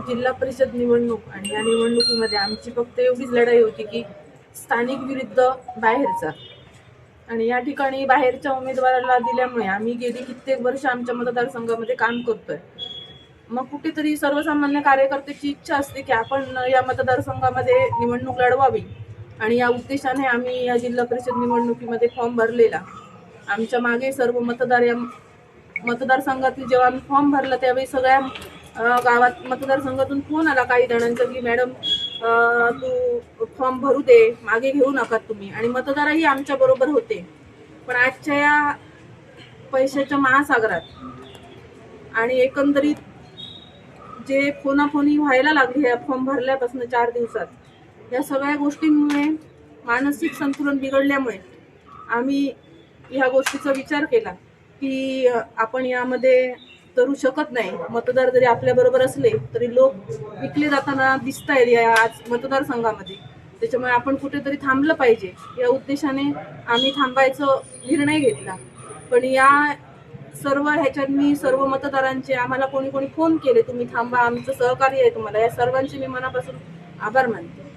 जिल्हा परिषद निवडणूक आणि या निवडणुकीमध्ये आमची फक्त एवढीच लढाई होती की स्थानिक विरुद्ध बाहेरचा. आणि या ठिकाणी बाहेरच्या उमेदवाराला दिल्यामुळे आम्ही गेली कित्येक वर्ष आमच्या मतदारसंघामध्ये काम करतोय. मग कुठेतरी सर्वसामान्य कार्यकर्त्याची इच्छा असते की आपण या मतदारसंघामध्ये निवडणूक लढवावी आणि या उद्देशाने आम्ही या जिल्हा परिषद निवडणुकीमध्ये फॉर्म भरलेला. आमच्या मागे सर्व मतदार या मतदारसंघातील जेव्हा आम्ही फॉर्म भरला त्यावेळी सगळ्या गावात मतदारसंघातून फोन आला काही जणांचा की मॅडम तू फॉर्म भरू दे, मागे घेऊ नका तुम्ही. आणि मतदारही आमच्या बरोबर होते. पण आजच्या या पैशाच्या महासागरात आणि एकंदरीत जे फोनाफोनी व्हायला लागली या फॉर्म भरल्यापासून 4 दिवसात, या सगळ्या गोष्टींमुळे मानसिक संतुलन बिघडल्यामुळे आम्ही ह्या गोष्टीचा विचार केला की आपण यामध्ये करू शकत नाही. मतदार जरी आपल्याबरोबर असले तरी लोक विकले जाताना दिसत आहेत या आज मतदारसंघामध्ये. त्याच्यामुळे आपण कुठेतरी थांबलं पाहिजे या उद्देशाने आम्ही थांबायचा निर्णय घेतला. पण या सर्व ह्याच्यात सर्व मतदारांचे आम्हाला कोणी कोणी फोन केले, तुम्ही थांबा, आमचं सहकार्य आहे तुम्हाला. या सर्वांचे मी मनापासून आभार मानते.